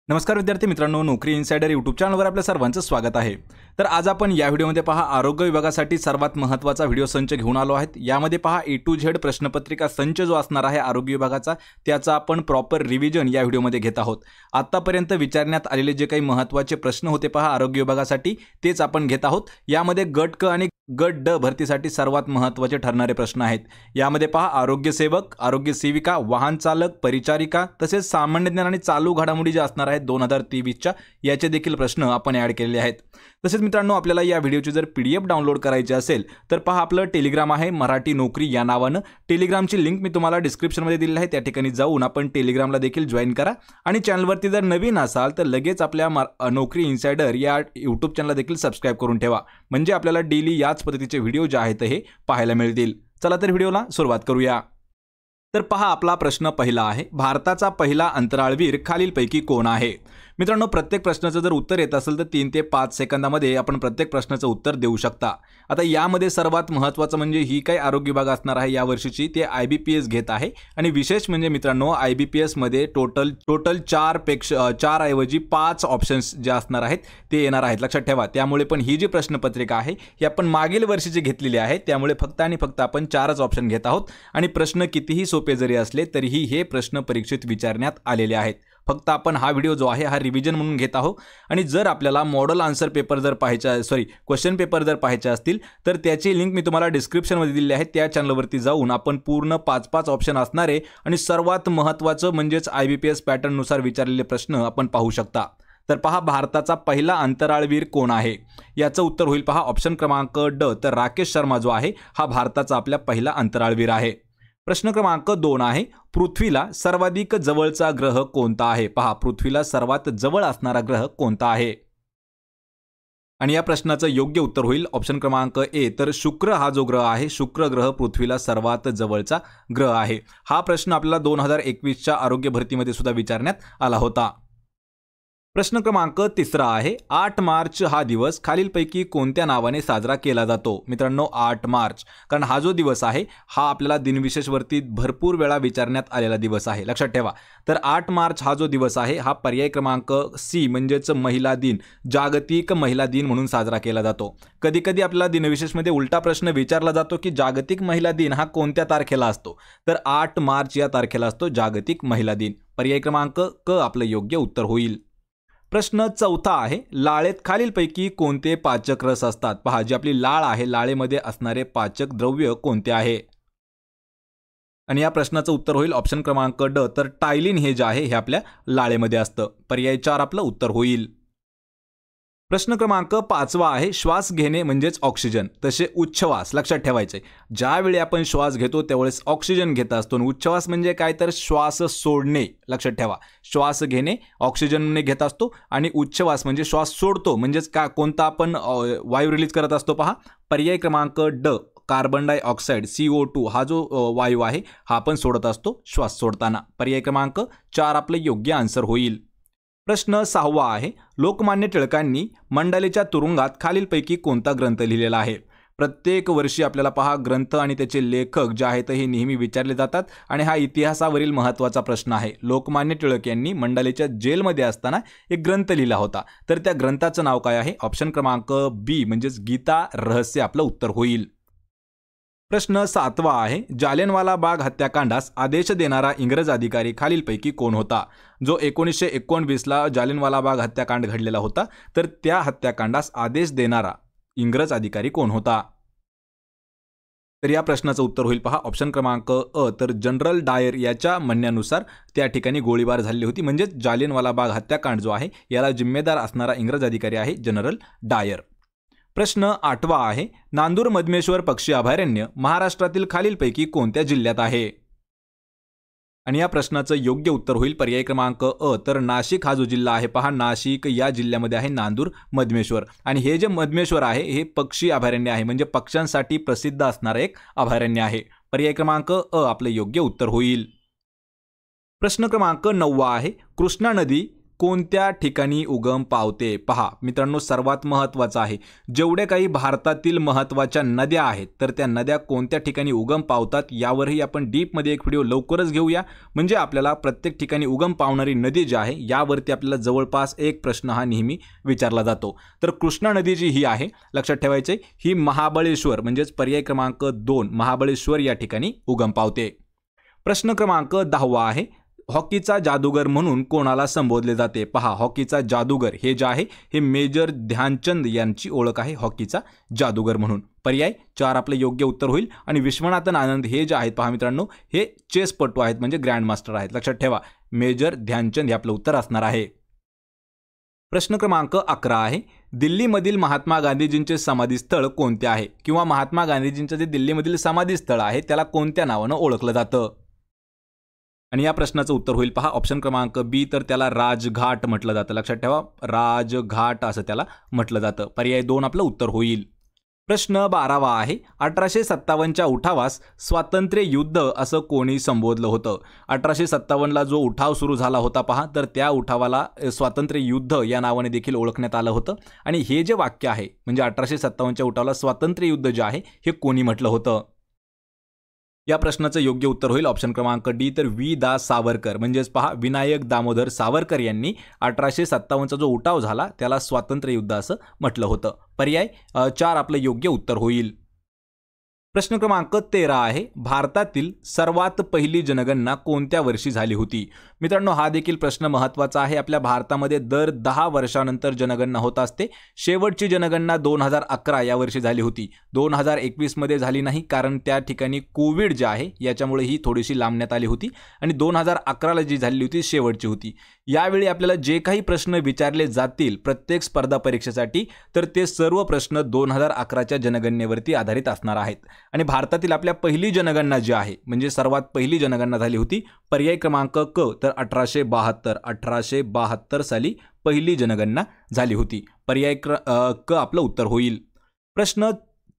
नमस्कार विद्यार्थी मित्रांनो, नोकरी इनसाइडर यूट्यूब चॅनलवर आपल्या सर्वांचं स्वागत आहे। तर आज आपण या व्हिडिओमध्ये पहा आरोग्य विभागासाठी सर्वात महत्त्वाचा व्हिडिओ संच घेऊन आलो आहेत। यामध्ये पहा A to Z प्रश्नपत्रिका संच जो असणार आहे आरोग्य विभागाचा त्याचा आपण प्रॉपर रिव्हिजन या व्हिडिओमध्ये घेत आहोत। आतापर्यंत विचारण्यात आलेले जे काही महत्त्वाचे प्रश्न होते पहा आरोग्य विभागासाठी तेच आपण घेत आहोत। यामध्ये गट क आणि गट ड भरतीसाठी सर्वात महत्त्वाचे ठरणारे प्रश्न आहेत। यामध्ये पहा आरोग्य सेवक, आरोग्य सेविका, वाहन चालक, परिचारिका तसेच सामान्य ज्ञान आणि चालू घडामोडी जे असणार आहेत 2023च्या याचे देखील प्रश्न आपण ॲड केलेले आहेत। तसेच मित्रांनो आपल्याला या व्हिडिओची जर PDF डाउनलोड करायची असेल तर पहा आपलं टेलिग्राम आहे मराठी नोकरी या नावाने। टेलिग्रामची लिंक मी तुम्हाला डिस्क्रिप्शनमध्ये दिलेली आहे, त्या ठिकाणी जाऊन आपण टेलिग्रामला देखील जॉइन करा आणि चॅनलवरती जर नवीन असाल तर लगेच आपल्या नोकरी इनसाइडर या यूट्यूब चॅनलला देखील सबस्क्राइब करून ठेवा, म्हणजे आपल्याला डेली याच पद्धतीचे व्हिडिओ जे आहेत हे पाहायला मिळतील। चला तर व्हिडिओला सुरुवात करूया। तर पहा आपला प्रश्न पहिला आहे, भारताचा पहिला अंतराळवीर खालीलपैकी कोण आहे? मित्रांनो प्रत्येक प्रश्नाचं जर उत्तर येत असेल तर 3 ते 5 सेकंदामध्ये आपण प्रत्येक प्रश्नाचं उत्तर देऊ शकता। आता यामध्ये सर्वात महत्त्वाचं म्हणजे ही काही आरोग्य विभाग असणार आहे या वर्षीची ते IBPS घेत आहे आणि विशेष म्हणजे मित्रांनो IBPS मध्ये टोटल 4 ऐवजी 5 ऑप्शन्स जे असणार आहेत ते येणार आहेत, लक्षात ठेवा। त्यामुळे पण ही जी प्रश्नपत्रिका आहे ही आपण मागील वर्षीची घेतलेली आहे, त्यामुळे फक्त आणि फक्त आपण 4च ऑप्शन घेत आहोत आणि प्रश्न कितीही सोपे जरी असले तरीही हे प्रश्न परीक्षेत विचारण्यात आलेले आहेत। फक्त आपण हा व्हिडिओ जो आहे हा रिव्हिजन म्हणून घेत आहोत आणि जर आपल्याला मॉडेल आन्सर पेपर जर क्वेश्चन पेपर जर पाहायचे असतील तर त्याची लिंक मी तुम्हाला डिस्क्रिप्शनमध्ये दिली आहे, त्या चॅनलवरती जाऊन आपण पूर्ण 5 ऑप्शन असणारे आणि सर्वात महत्त्वाचं म्हणजेच IBPS पॅटर्न नुसार विचारलेले प्रश्न आपण पाहू शकता। तर पहा भारताचा पहिला अंतराळवीर कोण आहे? याचं उत्तर होईल पहा ऑप्शन क्रमांक ड, तर राकेश शर्मा जो आहे हा भारताचा आपला पहिला अंतराळवीर आहे। प्रश्न क्रमांक 2 आहे, पृथ्वीला सर्वाधिक जवळचा ग्रह कोणता आहे? पहा पृथ्वीला सर्वात जवळ असणारा ग्रह कोणता आहे? आणि या प्रश्नाचं योग्य उत्तर होईल ऑप्शन क्रमांक ए, तर शुक्र हा जो ग्रह आहे शुक्र ग्रह पृथ्वीला सर्वात जवळचा ग्रह आहे। हा प्रश्न आपल्याला 2021च्या आरोग्य भरतीमध्ये सुद्धा विचारण्यात आला होता। प्रश्न क्रमांक 3 आहे, 8 मार्च हा दिवस खालीलपैकी कोणत्या नावाने साजरा केला जातो? मित्रांनो 8 मार्च, कारण हा जो दिवस आहे हा आपल्याला दिनविशेषवरती भरपूर वेळा विचारण्यात आलेला दिवस आहे, लक्षात ठेवा। तर 8 मार्च हा जो दिवस आहे हा पर्याय क्रमांक सी म्हणजेच महिला दिन, जागतिक महिला दिन म्हणून साजरा केला जातो। कधी कधी आपल्याला दिनविशेषमध्ये उलटा प्रश्न विचारला जातो की जागतिक महिला दिन हा कोणत्या तारखेला असतो? तर 8 मार्च या तारखेला असतो जागतिक महिला दिन। पर्याय क्रमांक क आपलं योग्य उत्तर होईल। प्रश्न 4 आहे, लाळेत खालीलपैकी कोणते पाचक रस असतात? पहा जी आपली लाळ आहे लाळेमध्ये असणारे पाचक द्रव्य कोणते आहे? आणि या प्रश्नाचं उत्तर होईल ऑप्शन क्रमांक ड, तर टायलिन हे जे आहे हे आपल्या लाळेमध्ये असतं। पर्याय 4 आपलं उत्तर होईल। प्रश्न क्रमांक 5 आहे, श्वास घेणे म्हणजेच ऑक्सिजन, तसे उच्छवास, लक्षात ठेवायचे। ज्यावेळी आपण श्वास घेतो त्यावेळेस ऑक्सिजन घेत असतो आणि उच्छवास म्हणजे काय तर श्वास सोडणे, लक्षात ठेवा। श्वास घेणे ऑक्सिजनने घेत असतो आणि उच्छवास म्हणजे श्वास सोडतो म्हणजेच का कोणता आपण वायू रिलीज करत असतो पहा पर्याय क्रमांक ड, कार्बन डायऑक्साइड CO2 हा जो वायू आहे हा आपण सोडत असतो श्वास सोडताना। पर्याय क्रमांक 4 आपलं योग्य आन्सर होईल। प्रश्न 6 आहे, लोकमान्य टिळकांनी मंडालेच्या तुरुंगात खालीलपैकी कोणता ग्रंथ लिहिलेला आहे? प्रत्येक वर्षी आपल्याला पहा ग्रंथ आणि त्याचे लेखक जे आहेत हे नेहमी विचारले जातात आणि हा इतिहासावरील महत्त्वाचा प्रश्न आहे। लोकमान्य टिळक यांनी मंडालेच्या जेलमध्ये असताना एक ग्रंथ लिहिला होता, तर त्या ग्रंथाचं नाव काय आहे? ऑप्शन क्रमांक बी म्हणजेच गीता रहस्य आपलं उत्तर होईल। प्रश्न 7 आहे, जालियनवाला बाग हत्याकांडास आदेश देणारा इंग्रज अधिकारी खालीलपैकी कोण होता? जो 1919ला जालियनवाला बाग हत्याकांड घडलेला होता, तर त्या हत्याकांडास आदेश देणारा इंग्रज अधिकारी कोण होता? तर या प्रश्नाचं उत्तर होईल पहा ऑप्शन क्रमांक अ, तर जनरल डायर याच्या म्हणण्यानुसार त्या ठिकाणी गोळीबार झाली होती, म्हणजेच जालियनवाला बाग हत्याकांड जो आहे याला जिम्मेदार असणारा इंग्रज अधिकारी आहे जनरल डायर। प्रश्न 8 आहे, नांदूर मधमेश्वर पक्षी अभयारण्य महाराष्ट्रातील खालीलपैकी कोणत्या जिल्ह्यात आहे? आणि या प्रश्नाचं योग्य उत्तर होईल पर्याय क्रमांक अ, तर नाशिक हा जो जिल्हा आहे पहा नाशिक या जिल्ह्यामध्ये आहे नांदूर मधमेश्वर आणि हे जे मधमेश्वर आहे हे पक्षी अभयारण्य आहे, म्हणजे पक्ष्यांसाठी प्रसिद्ध असणारं एक अभयारण्य आहे। पर्याय क्रमांक अ आपलं योग्य उत्तर होईल। प्रश्न क्रमांक 9 आहे, कृष्णा नदी कोणत्या ठिकाणी उगम पावते? पहा मित्रांनो, सर्वात महत्त्वाचं आहे, जेवढे काही भारतातील महत्त्वाच्या नद्या आहेत तर त्या नद्या कोणत्या ठिकाणी उगम पावतात यावरही आपण डीपमध्ये एक व्हिडिओ लवकरच घेऊया. म्हणजे आपल्याला प्रत्येक ठिकाणी उगम पावणारी नदी जी आहे यावरती आपल्याला जवळपास एक प्रश्न हा नेहमी विचारला जातो. तर कृष्णा नदी जी ही आहे, लक्षात ठेवायचे, ही महाबळेश्वर म्हणजेच पर्याय क्रमांक 2 महाबळेश्वर या ठिकाणी उगम पावते. प्रश्न क्रमांक 10 आहे, हॉकीचा जादूगर म्हणून कोणाला संबोधले जाते? पहा, हॉकीचा जादूगर हे जे आहे हे मेजर ध्यानचंद यांची ओळख आहे हॉकीचा जादूगर म्हणून. पर्याय 4 आपलं योग्य उत्तर होईल. आणि विश्वनाथन आनंद हे जे आहेत पहा मित्रांनो, हे चेसपटू आहेत म्हणजे ग्रँड मास्टर आहेत. लक्षात ठेवा, मेजर ध्यानचंद हे आपलं उत्तर असणार आहे. प्रश्न क्रमांक 11 आहे, दिल्लीमधील महात्मा गांधीजींचे समाधीस्थळ कोणते आहे? किंवा महात्मा गांधीजींचं जे दिल्लीमधील समाधीस्थळ आहे त्याला कोणत्या नावानं ओळखलं जातं? आणि या प्रश्नाचं उत्तर होईल पहा ऑप्शन क्रमांक बी, तर त्याला राजघाट म्हटलं जातं. लक्षात ठेवा, राजघाट असं त्याला म्हटलं जातं. पर्याय 2 आपलं उत्तर होईल. प्रश्न 12 आहे, 1857च्या उठावास स्वातंत्र्य युद्ध असं कोणी संबोधलं होतं? 1857ला जो उठाव सुरू झाला होता पहा, तर त्या उठावाला स्वातंत्र्य युद्ध या नावाने देखील ओळखण्यात आलं होतं. आणि हे जे वाक्य आहे म्हणजे 1857च्या उठावाला स्वातंत्र्य युद्ध जे आहे हे कोणी म्हटलं होतं? या प्रश्नाचं योग्य उत्तर होईल ऑप्शन क्रमांक डी, तर वि. दा. सावरकर म्हणजेच पहा विनायक दामोदर सावरकर यांनी 1857चा जो उठाव झाला त्याला स्वातंत्र्य युद्ध असं म्हटलं होतं. पर्याय 4 आपलं योग्य उत्तर होईल. प्रश्न क्रमांक 13 आहे, भारतातील सर्वात पहिली जनगणना कोणत्या वर्षी झाली होती? मित्रांनो, हा देखील प्रश्न महत्त्वाचा आहे. आपल्या भारतामध्ये दर 10 वर्षानंतर जनगणना होत असते. शेवटची जनगणना 2011 या वर्षी झाली होती. 2021 मध्ये झाली नाही, कारण त्या ठिकाणी कोविड जे आहे याच्यामुळे ही थोडीशी लांबण्यात आली होती. आणि 2011ला जी झाली होती शेवटची होती. यावेळी आपल्याला जे काही प्रश्न विचारले जातील प्रत्येक स्पर्धा परीक्षेसाठी तर ते सर्व प्रश्न 2011च्या जनगणनेवरती आधारित असणार आहेत. आणि भारतातील आपल्या पहिली जनगणना जी आहे म्हणजे सर्वात पहिली जनगणना झाली होती पर्याय क्रमांक क, तर 1872 साली पहिली जनगणना झाली होती. पर्याय क आपलं उत्तर होईल. प्रश्न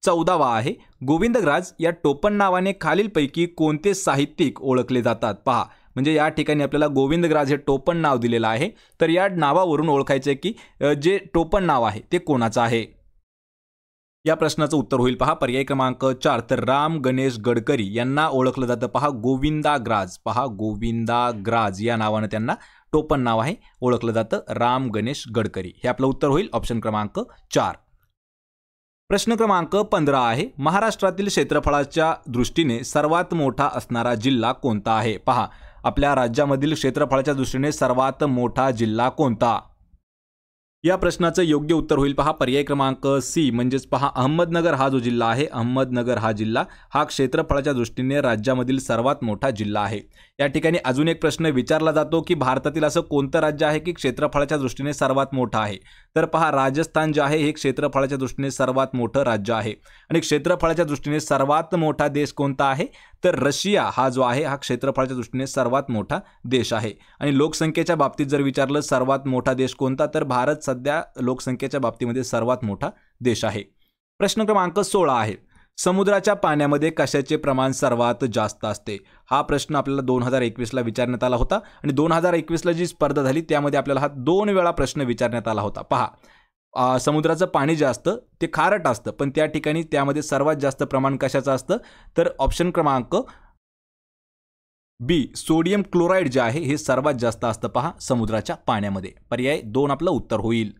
14 आहे, गोविंदराज या टोपण नावाने खालीलपैकी कोणते साहित्यिक ओळखले जातात? पहा, म्हणजे या ठिकाणी आपल्याला गोविंदराज हे टोपण नाव दिलेलं आहे. तर या नावावरून ओळखायचं आहे की जे टोपण नाव आहे ते कोणाचं आहे? या प्रश्नाचं उत्तर होईल पहा पर्याय क्रमांक 4, तर राम गणेश गडकरी यांना ओळखलं जातं पहा गोविंदाग्राज. पहा, गोविंदाग्राज या नावानं त्यांना टोपण नाव आहे ओळखलं जातं, राम गणेश गडकरी. हे आपलं उत्तर होईल ऑप्शन क्रमांक 4. प्रश्न क्रमांक 15 आहे, महाराष्ट्रातील क्षेत्रफळाच्या दृष्टीने सर्वात मोठा असणारा जिल्हा कोणता आहे? पहा, आपल्या राज्यामधील क्षेत्रफळाच्या दृष्टीने सर्वात मोठा जिल्हा कोणता? या प्रश्नाचं योग्य उत्तर होईल पहा पर्याय क्रमांक सी, म्हणजेच पहा अहमदनगर हा जो जिल्हा आहे, अहमदनगर हा जिल्हा हा क्षेत्रफळाच्या दृष्टीने राज्यामधील सर्वात मोठा जिल्हा आहे. या ठिकाणी अजून एक प्रश्न विचारला जातो की भारतातील असं कोणतं राज्य आहे की क्षेत्रफळाच्या दृष्टीने सर्वात मोठं आहे? तर पहा, राजस्थान जे आहे हे क्षेत्रफळाच्या दृष्टीने सर्वात मोठं राज्य आहे. आणि क्षेत्रफळाच्या दृष्टीने सर्वात मोठा देश कोणता आहे? तर रशिया हा जो आहे हा क्षेत्रफळाच्या दृष्टीने सर्वात मोठा देश आहे. आणि लोकसंख्येच्या बाबतीत जर विचारलं सर्वात मोठा देश कोणता, तर भारत सध्या लोकसंख्येच्या बाबतीमध्ये सर्वात मोठा देश आहे. प्रश्न क्रमांक 16 आहे, समुद्राच्या पाण्यामध्ये कशाचे प्रमाण सर्वात जास्त असते? हा प्रश्न आपल्याला 2021ला विचारण्यात आला होता. आणि 2021ला जी स्पर्धा झाली त्यामध्ये आपल्याला हा 2 वेळा प्रश्न विचारण्यात आला होता. पहा, समुद्राचं पाणी जे असतं ते खारट असतं, पण त्या ठिकाणी त्यामध्ये सर्वात जास्त प्रमाण कशाचं असतं? तर ऑप्शन क्रमांक बी, सोडियम क्लोराईड जे आहे हे सर्वात जास्त असतं पहा समुद्राच्या पाण्यामध्ये. पर्याय 2 आपलं उत्तर होईल.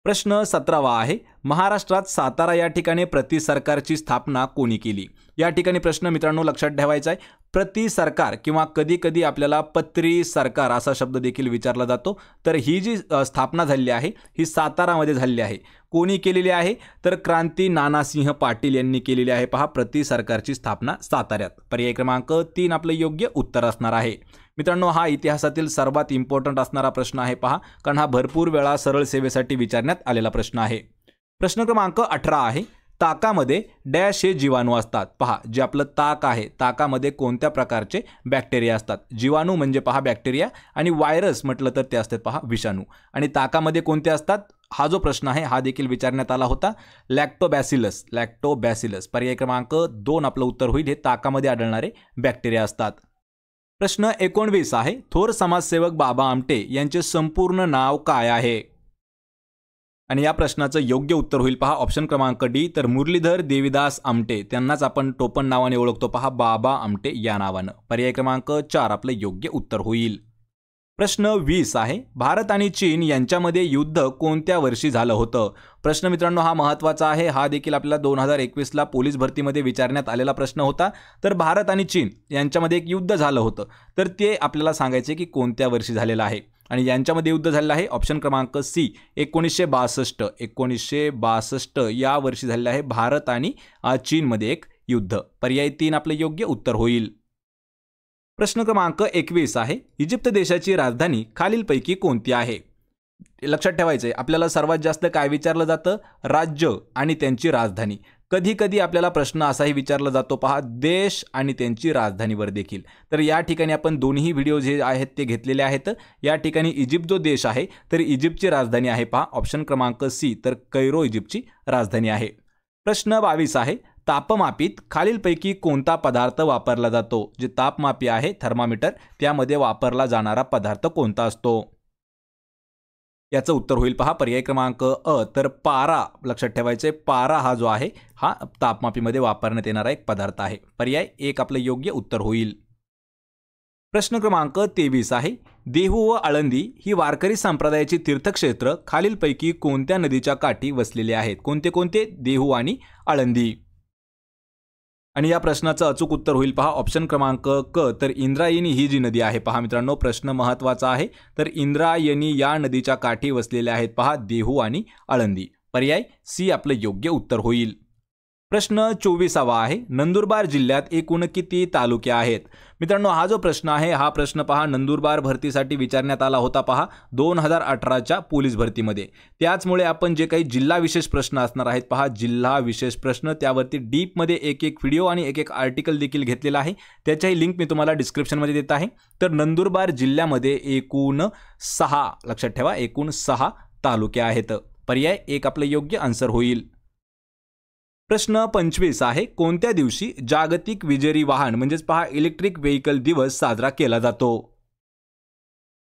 प्रश्न 17 आहे, महाराष्ट्रात सातारा या ठिकाणी प्रति सरकारची स्थापना कोणी केली? या ठिकाणी प्रश्न मित्रांनो लक्षात ठेवायचा आहे, प्रति सरकार किंवा कधी कधी आपल्याला पत्री सरकार असा शब्द देखील विचारला जातो. तर ही जी स्थापना झालेली आहे ही सातारामध्ये झालेली आहे. कोणी केलेली आहे? तर क्रांती नानासिंह पाटील यांनी केलेली आहे पहा प्रति सरकारची स्थापना साताऱ्यात. पर्याय क्रमांक 3 आपलं योग्य उत्तर असणार आहे. मित्रांनो, हा इतिहासातील सर्वात इम्पॉर्टंट असणारा प्रश्न आहे पहा, कारण हा भरपूर वेळा सरळ सेवेसाठी विचारण्यात आलेला प्रश्न आहे. प्रश्न क्रमांक 18 आहे, ताकामध्ये डॅश हे जीवाणू असतात. पहा, जे आपलं ताक आहे ताकामध्ये कोणत्या प्रकारचे बॅक्टेरिया असतात? जीवाणू म्हणजे पहा बॅक्टेरिया, आणि व्हायरस म्हटलं तर ते असतात पहा विषाणू. आणि ताकामध्ये कोणते असतात? हा जो प्रश्न आहे हा देखील विचारण्यात आला होता, लॅक्टोबॅसिलस. लॅक्टोबॅसिलस पर्याय क्रमांक 2 आपलं उत्तर होईल. हे ताकामध्ये आढळणारे बॅक्टेरिया असतात. प्रश्न 19 आहे, थोर समाजसेवक बाबा आमटे यांचे संपूर्ण नाव काय आहे? आणि या प्रश्नाचं योग्य उत्तर होईल पहा ऑप्शन क्रमांक डी, तर मुरलीधर देवीदास आमटे, त्यांनाच आपण टोपण नावाने ओळखतो पहा, बाबा आमटे या नावानं. पर्याय क्रमांक 4 आपलं योग्य उत्तर होईल. प्रश्न 20 आहे, भारत आणि चीन यांच्यामध्ये युद्ध कोणत्या वर्षी झालं होतं? प्रश्न मित्रांनो हा महत्त्वाचा आहे. हा देखील आपल्याला 2021ला पोलीस भरतीमध्ये विचारण्यात आलेला प्रश्न होता. तर भारत आणि चीन यांच्यामध्ये एक युद्ध झालं होतं, तर ते आपल्याला सांगायचे की कोणत्या वर्षी झालेलं आहे. आणि यांच्यामध्ये युद्ध झालेलं आहे ऑप्शन क्रमांक सी, 1962. 1962 या वर्षी झालेलं आहे भारत आणि चीनमध्ये एक युद्ध. पर्याय 3 आपलं योग्य उत्तर होईल. प्रश्न क्रमांक 21 आहे, इजिप्त देशाची राजधानी खालीलपैकी कोणती आहे? लक्षात ठेवायचंय आपल्याला सर्वात जास्त काय विचारलं जातं? राज्य आणि त्यांची राजधानी. कधी कधी आपल्याला प्रश्न असाही विचारला जातो पहा, देश आणि त्यांची राजधानीवर देखील. तर या ठिकाणी आपण दोन्ही व्हिडिओ जे आहेत ते घेतलेले आहेत. या ठिकाणी इजिप्त जो देश आहे तर इजिप्तची राजधानी आहे पहा ऑप्शन क्रमांक सी, तर कैरो इजिप्तची राजधानी आहे. प्रश्न 22 आहे, तापमापीत खालीलपैकी कोणता पदार्थ वापरला जातो? जे तापमापी आहे थर्मामीटर, त्यामध्ये वापरला जाणारा पदार्थ कोणता असतो? याचं उत्तर होईल पहा पर्याय क्रमांक अ, तर पारा. लक्षात ठेवायचे पारा हा जो आहे हा तापमापीमध्ये वापरण्यात येणारा एक पदार्थ आहे. पर्याय 1 आपलं योग्य उत्तर होईल. प्रश्न क्रमांक 23 आहे, देहू व आळंदी ही वारकरी संप्रदायाची तीर्थक्षेत्र खालीलपैकी कोणत्या नदीच्या काठी वसलेली आहेत? कोणते कोणते? देहू आणि आळंदी. आणि या प्रश्नाचं अचूक उत्तर होईल पहा ऑप्शन क्रमांक क, तर इंद्रायणी ही जी नदी आहे पहा मित्रांनो, प्रश्न महत्त्वाचा आहे. तर इंद्रायणी या नदीच्या काठी वसलेल्या आहेत पहा देहू आणि आळंदी. पर्याय सी आपलं योग्य उत्तर होईल. प्रश्न 24 आहे, नंदुरबार जिल्ह्यात एकूण किती तालुके आहेत? मित्रांनो हा जो प्रश्न आहे हा प्रश्न पहा नंदुरबार भरतीसाठी विचारण्यात आला होता पहा 2018च्या पोलीस भरतीमध्ये. त्याचमुळे आपण जे काही जिल्हा विशेष प्रश्न असणार आहेत पहा, जिल्हा विशेष प्रश्न, त्यावरती डीपमध्ये एक व्हिडिओ आणि एक आर्टिकल देखील घेतलेला आहे. त्याच्याही लिंक मी तुम्हाला डिस्क्रिप्शनमध्ये देत आहे. तर नंदुरबार जिल्ह्यामध्ये एकूण 6, लक्षात ठेवा एकूण 6 तालुके आहेत. पर्याय 1 आपलं योग्य आन्सर होईल. प्रश्न 25 आहे, कोणत्या दिवशी जागतिक विजेरी वाहन म्हणजेच पहा इलेक्ट्रिक व्हेकल दिवस साजरा केला जातो?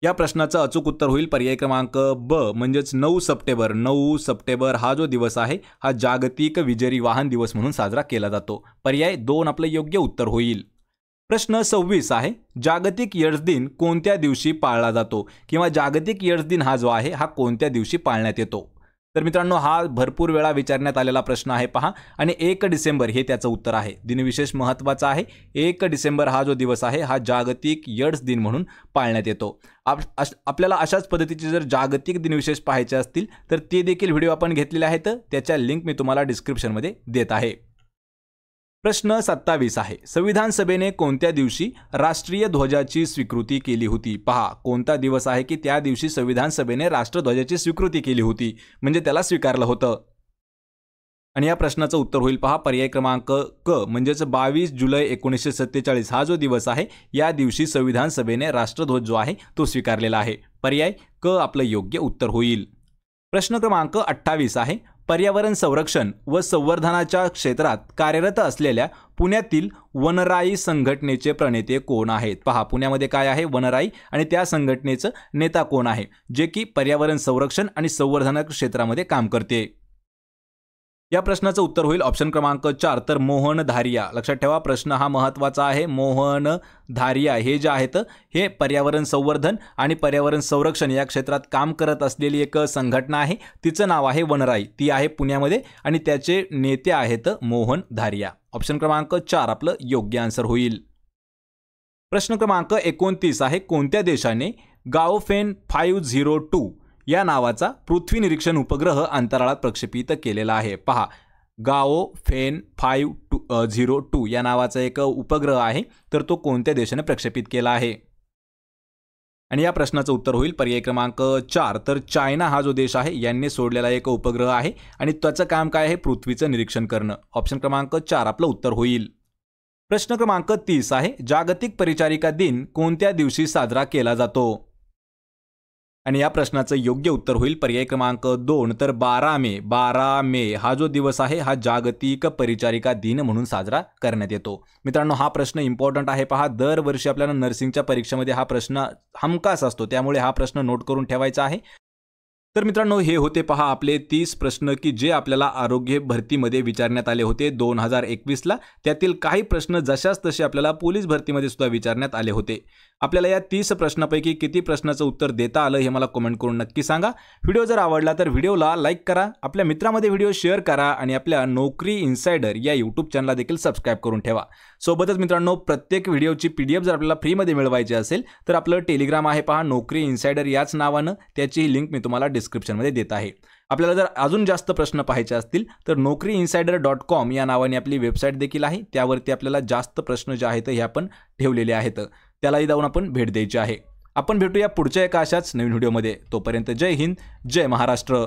या प्रश्नाचं अचूक उत्तर होईल पर्याय क्रमांक ब, म्हणजेच 9 सप्टेंबर. 9 सप्टेंबर हा जो दिवस आहे हा जागतिक विजेरी वाहन दिवस म्हणून साजरा केला जातो. पर्याय 2 आपलं योग्य उत्तर होईल. प्रश्न 26 आहे, जागतिक एड्स दिन कोणत्या दिवशी पाळला जातो? किंवा जागतिक एड्स दिन हा जो आहे हा कोणत्या दिवशी पाळण्यात येतो? तर मित्रांनो हा भरपूर वेळा विचारण्यात आलेला प्रश्न आहे पहा, आणि 1 डिसेंबर हे त्याचं उत्तर आहे. दिनविशेष महत्त्वाचा आहे. 1 डिसेंबर हा जो दिवस आहे हा जागतिक एड्स दिन म्हणून पाळण्यात येतो. आपल्याला अशाच पद्धतीचे जर जागतिक दिनविशेष पाहायचे असतील तर ते देखील व्हिडिओ आपण घेतलेले आहेत. त्याच्या लिंक मी तुम्हाला डिस्क्रिप्शनमध्ये देत आहे. प्रश्न 27 आहे, संविधान सभेने कोणत्या दिवशी राष्ट्रीय ध्वजाची स्वीकृती केली होती? पहा कोणता दिवस आहे की त्या दिवशी संविधान सभेने राष्ट्रध्वजाची स्वीकृती केली होती, म्हणजे त्याला स्वीकारलं होतं. आणि या प्रश्नाचं उत्तर होईल पहा पर्याय क्रमांक क, म्हणजेच 22 जुलै 1947 हा जो दिवस आहे या दिवशी संविधान सभेने राष्ट्रध्वज जो आहे तो स्वीकारलेला आहे. पर्याय क आपलं योग्य उत्तर होईल. प्रश्न क्रमांक 28 आहे, पर्यावरण संरक्षण व संवर्धनाच्या क्षेत्रात कार्यरत असलेल्या पुण्यातील वनराई संघटनेचे प्रणेते कोण आहेत? पहा पुण्यामध्ये काय आहे वनराई, आणि त्या संघटनेचं नेता कोण आहे जे की पर्यावरण संरक्षण आणि संवर्धन क्षेत्रामध्ये काम करते? या प्रश्नाचं उत्तर होईल ऑप्शन क्रमांक 4, तर मोहन धारिया. लक्षात ठेवा प्रश्न हा महत्त्वाचा आहे. मोहन धारिया हे जे आहेत हे पर्यावरण संवर्धन आणि पर्यावरण संरक्षण या क्षेत्रात काम करत असलेली एक संघटना आहे. तिचं नाव आहे वनराई. ती आहे पुण्यामध्ये आणि त्याचे नेते आहेत मोहन धारिया. ऑप्शन क्रमांक 4 आपलं योग्य आन्सर होईल. प्रश्न क्रमांक 29 आहे, कोणत्या देशाने गाओफेन 502 या नावाचा पृथ्वी निरीक्षण उपग्रह अंतराळात प्रक्षेपित केलेला आहे? पहा गाओफेन 502 या नावाचा एक उपग्रह आहे, तर तो कोणत्या देशाने प्रक्षेपित केला आहे? आणि या प्रश्नाचं उत्तर होईल पर्याय क्रमांक 4, तर चायना हा जो देश आहे यांनी सोडलेला एक उपग्रह आहे आणि त्याचं काम काय आहे पृथ्वीचं निरीक्षण करणं. ऑप्शन क्रमांक 4 आपलं उत्तर होईल. प्रश्न क्रमांक 30 आहे, जागतिक परिचारिका दिन कोणत्या दिवशी साजरा केला जातो? आणि या प्रश्नाचं योग्य उत्तर होईल पर्याय क्रमांक 2 तर 12 मे हा जो दिवस आहे हा जागतिक परिचारिका दिन म्हणून साजरा करण्यात येतो। मित्रांनो हा प्रश्न इम्पॉर्टंट आहे पहा, दरवर्षी आपल्याला नर्सिंगच्या परीक्षेमध्ये हा प्रश्न हमखास असतो, त्यामुळे हा प्रश्न नोट करून ठेवायचा आहे। तर मित्रांनो हे होते पहा आपले 30 प्रश्न की जे आपल्याला आरोग्य भरतीमध्ये विचारण्यात आले होते 2021ला। त्यातील काही प्रश्न जशाच तसे आपल्याला पोलीस भरतीमध्ये सुद्धा विचारण्यात आले होते। आपल्याला या 30 प्रश्नांपैकी किती प्रश्नाचं उत्तर देता आलं हे मला कमेंट करून नक्की सांगा। व्हिडिओ जर आवडला तर व्हिडिओला लाईक करा, आपल्या मित्रांमध्ये व्हिडिओ शेअर करा आणि आपल्या नोकरी इनसाइडर या यूट्यूब चॅनलला देखील सबस्क्राइब करून ठेवा। सोबतच मित्रांनो प्रत्येक व्हिडिओची PDF जर आपल्याला फ्रीमध्ये मिळवायची असेल तर आपलं टेलिग्राम आहे पहा नोकरी इनसाइडर याच नावानं, त्याची लिंक मी तुम्हाला डिस्क्रिप्शनमध्ये देत आहे। आपल्याला जर अजून जास्त प्रश्न पाहायचे असतील तर naukriinsider.com या नावाने आपली वेबसाईट देखील आहे, त्यावरती आपल्याला जास्त प्रश्न जे आहेत हे आपण ठेवलेले आहेत, त्यालाही जाऊन आपण भेट द्यायची आहे। आपण भेटूया पुढच्या एका अशाच नवीन व्हिडिओमध्ये, तोपर्यंत जय हिंद, जय महाराष्ट्र।